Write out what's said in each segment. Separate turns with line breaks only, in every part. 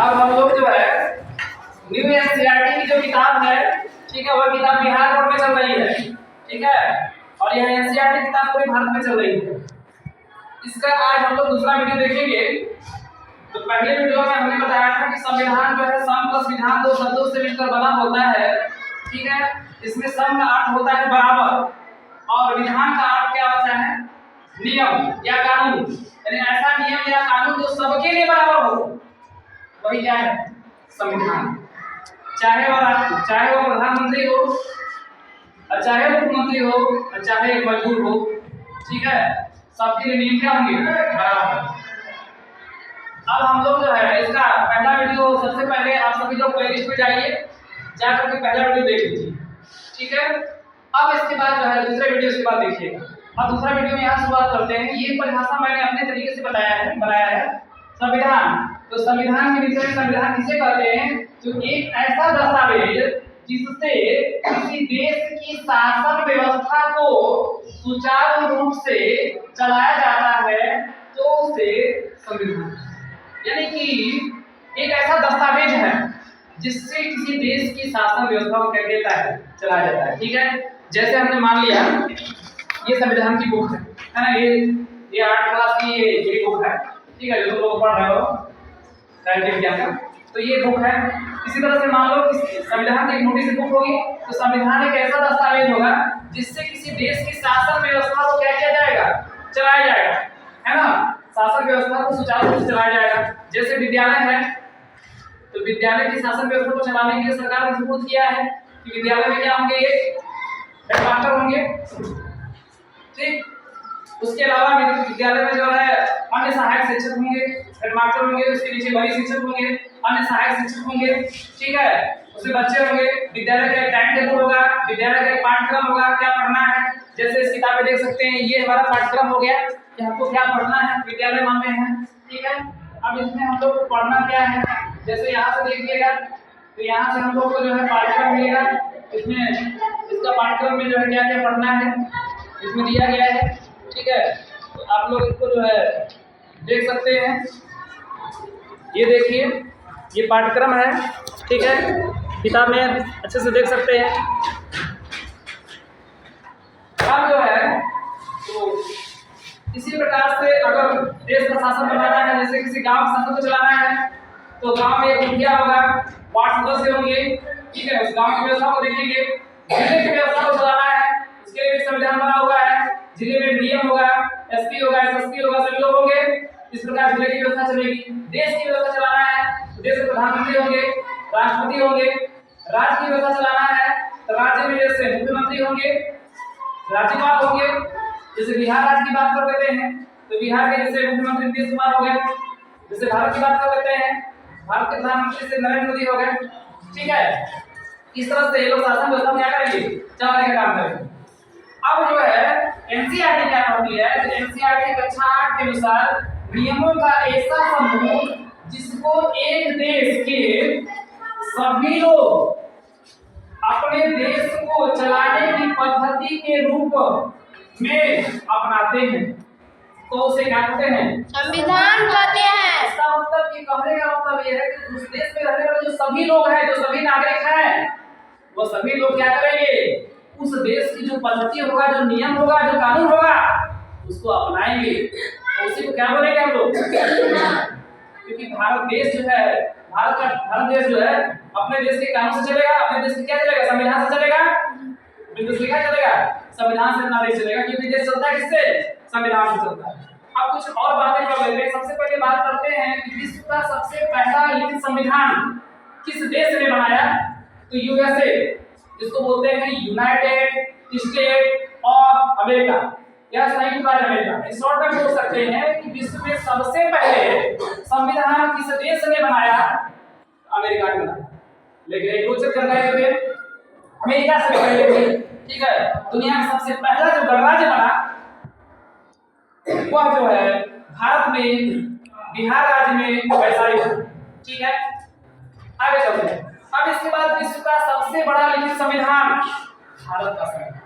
अब हम लोग जो है न्यू एनसीईआरटी की जो किताब है, ठीक है, वह किताब बिहार बोर्ड में चल रही है, ठीक है, और यह एनसीईआरटी किताब पूरे भारत में चल रही है। इसका आज हम लोग दूसरा वीडियो देखेंगे। तो पहले वीडियो में हमने बताया था कि संविधान जो है सम प्लस विधान दो शब्दों से मिलकर बना होता है, ठीक है। इसमें सम का अर्थ होता है बराबर और विधान का अर्थ क्या होता है, नियम या कानून, यानी ऐसा नियम या कानून जो सबके लिए बराबर हो, वही क्या है, संविधान। चाहे वो प्रधानमंत्री हो, और चाहे मुख्यमंत्री हो, और चाहे एक मजदूर हो, ठीक है, सबके लिए नियम क्या होंगे, बराबर। अब हम लोग जो है इसका पहला वीडियो, सबसे पहले आप सभी लोग प्लेलिस्ट पे जाइए, जाकर के पहला वीडियो देख लीजिए, ठीक है। अब इसके बाद जो है दूसरे वीडियो के बाद देखिएगा। अब दूसरा वीडियो में यहाँ शुरुआत करते हैं। ये परिभाषा मैंने अपने तरीके से बनाया है संविधान। तो संविधान के विषय में संविधान किसे कहते हैं, जो एक ऐसा दस्तावेज जिससे किसी देश की शासन व्यवस्था को सुचारू रूप से चलाया जाता है, तो उसे संविधान, यानी कि एक ऐसा दस्तावेज है जिससे किसी देश की शासन व्यवस्था को क्या कहता है, चलाया जाता है, ठीक है। जैसे हमने मान लिया ये संविधान की बुक है ना, ये 8 क्लास की ये बुक है, ठीक है, जो तुम लोग पढ़ रहे हो साहित्य विज्ञान का, तो ये बुक है। इसी तरह से मान लो कि संविधान की एक मोटी सी बुक होगी, तो संविधान एक ऐसा दस्तावेज होगा जिससे किसी देश की शासन व्यवस्था को क्या किया जाएगा, चलाया जाएगा, है ना, शासन व्यवस्था को सुचारू रूप से चलाया जाएगा। जैसे विद्यालय है, तो विद्यालय की शासन व्यवस्था को चलाने के लिए सरकार ने सपोर्ट किया है कि विद्यालय में क्या होंगे, हेडमास्टर होंगे, ठीक। उसके अलावा विद्यालय में जो है अन्य सहायक शिक्षक होंगे, हेडमास्टर होंगे, उसके नीचे वही शिक्षक होंगे, अन्य सहायक शिक्षक होंगे, ठीक है, उसमें बच्चे होंगे। विद्यालय का एक टाइम टेबल होगा, विद्यालय का एक पाठ्यक्रम होगा, क्या पढ़ना है। जैसे इस किताब में देख सकते हैं, ये हमारा पाठ्यक्रम हो गया कि हमको क्या पढ़ना है, विद्यालय मान में है, ठीक है। अब इसमें हम लोग को पढ़ना क्या है, जैसे यहाँ से देखिएगा, तो यहाँ से हम लोग को जो है पाठ्यक्रम मिलेगा। इसमें इसका पाठ्यक्रम में जो है क्या क्या पढ़ना है इसमें दिया गया है, ठीक है। तो आप लोग इसको जो है देख सकते हैं, ये देखिए ये पाठ्यक्रम है, ठीक है, किताब में अच्छे से देख सकते हैं। अब जो है तो इसी प्रकार से अगर देश का शासन बनाना है, जैसे किसी गांव के शासन को चलाना है, तो गांव में एक मुखिया होगा, वार्ड सदस्य होंगे, ठीक है, उस गांव की व्यवस्था को देखेंगे। जिले की व्यवस्था को चलाना है, उसके लिए संविधान बना हुआ है। जिले में डीएम होगा, एसपी होगा, एसएसपी होगा, सभी लोग होंगे। इस प्रकार जिले की व्यवस्था चलेगी। देश की व्यवस्था चलाना है, तो देश के प्रधानमंत्री होंगे, राष्ट्रपति होंगे। राज्य की व्यवस्था चलाना है, तो राज्य में जैसे मुख्यमंत्री होंगे, राज्यपाल होंगे। जैसे बिहार राज्य की बात कर लेते हैं, तो बिहार के जैसे मुख्यमंत्री नीतीश कुमार हो गए। जैसे भारत की बात कर लेते हैं, भारत के प्रधानमंत्री से नरेंद्र मोदी हो गए, ठीक है। इस तरह से ये लोग शासन व्यवस्था क्या करेंगे, चलाने का काम करेंगे। अब जो है एनसीईआरटी क्या कहती है, तो एनसीईआरटी कक्षा 8 के अनुसार नियमों का ऐसा समूह जिसको एक देश के सभी लोग अपने देश को चलाने की पद्धति के रूप में अपनाते हैं, तो उसे क्या कहते हैं,
संविधान कहते हैं।
इसका मतलब ये कहने का मतलब ये है कि उस देश में रहने वाले जो सभी लोग हैं, जो सभी नागरिक हैं, वो सभी लोग क्या करेंगे, उस देश की जो पद्धति होगा, जो नियम होगा, जो कानून होगा, उसको अपनाएंगे। तो उसी को क्या बोलेंगे हम लोग, क्योंकि भारत देश जो है, भारत देश जो है अपने देश के कानून से चलेगा, अपने देश के क्या चलेगा, संविधान से चलेगा। बिल्कुल लिखा चलेगा, संविधान से अपना देश चलेगा, क्योंकि देश चलता है किससे, संविधान से चलता है। अब कुछ और बातें कर लेते हैं। सबसे पहले बात करते हैं कि विश्व का सबसे पहला लिखित संविधान किस देश ने बनाया, तो यूएसए, जिसको बोलते हैं यूनाइटेड स्टेट ऑफ अमेरिका या संयुक्त राज्य अमेरिका। इस शॉर्ट में बोल सकते हैं कि विश्व में सबसे पहले संविधान किस देश ने बनाया, अमेरिका ने बनाया। लेकिन एक रोचक जानकारी देते हैं, अमेरिका से पहले भी, ठीक है, दुनिया में सबसे पहला जो गणराज्य बना वह जो है भारत में बिहार राज्य में वैशाली, ठीक है। आगे चलते हैं। अब इसके बाद विश्व का सबसे बड़ा लिखित संविधान भारत का संविधान।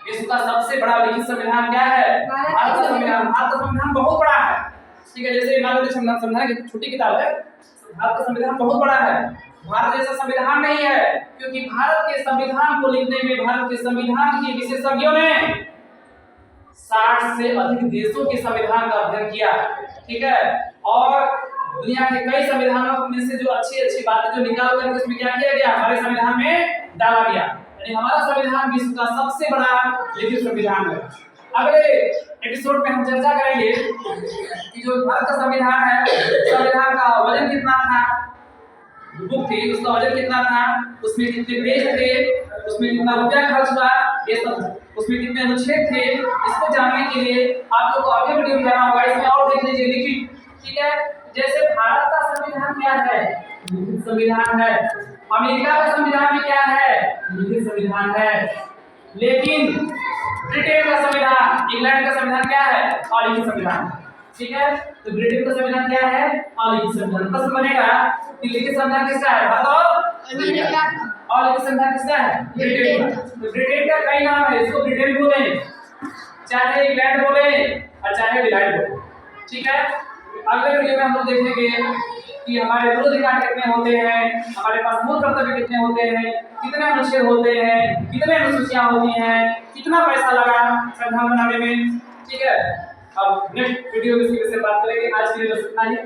विश्व का सबसे बड़ा लिखित संविधान क्या है, भारत का संविधान। भारत का संविधान बहुत बड़ा है, ठीक है। जैसे मान लो संविधान की छोटी किताब है, भारत का संविधान बहुत बड़ा है। भारत जैसा संविधान नहीं है, क्योंकि भारत के संविधान को लिखने में भारत के संविधान के विशेषज्ञों ने 60 से अधिक देशों के संविधान का अध्ययन किया। ठीक है, और दुनिया के कई संविधानों में से जो अच्छी अच्छी बातें जो निकाल करके उसमें क्या किया गया, हमारे संविधान में डाला गया। यानी हमारा संविधान विश्व का सबसे बड़ा लिखित संविधान है। अगले एपिसोड में हम चर्चा करेंगे कि जो भारत का संविधान है, संविधान का वजन कितना था, बुक थी उसका वजन कितना था, उसमें कितने पेज थे, उसमें कितना रुपया खर्च हुआ, ये सब, उसमें कितने अनुच्छेद थे। इसको जानने के लिए आप लोग को आगे वीडियो में जाना होगा। इसमें और देख लीजिए लिखित। ठीक है, जैसे भारत का संविधान क्या है, लिखित संविधान है। अमेरिका का संविधान भी क्या है, लिखित संविधान है। लेकिन ब्रिटेन का संविधान, इंग्लैंड का संविधान क्या है, अलिखित संविधान। ठीक है, तो ब्रिटेन का संविधान क्या है, अलिखित संविधान। प्रश्न बनेगा कि लिखित संविधान किसका है, भारत और
अमेरिका।
और लिखित संविधान किसका है, ब्रिटेन का। तो ब्रिटेन का कई नाम है, इसको ब्रिटेन बोले, चाहे इंग्लैंड बोले और चाहे विलायत बोले। ठीक है, अगले वीडियो में हम लोग देखेंगे कि हमारे मूल अधिकार कितने होते हैं, हमारे पास मूल कर्तव्य कितने होते हैं, कितने अनुच्छेद होते हैं, कितने अनुसूचियां होती हैं, कितना पैसा लगा संविधान बनाने में। ठीक है, अब नेक्स्ट वीडियो में इसी विषय बात करेंगे। आज के लिए बस इतना ही।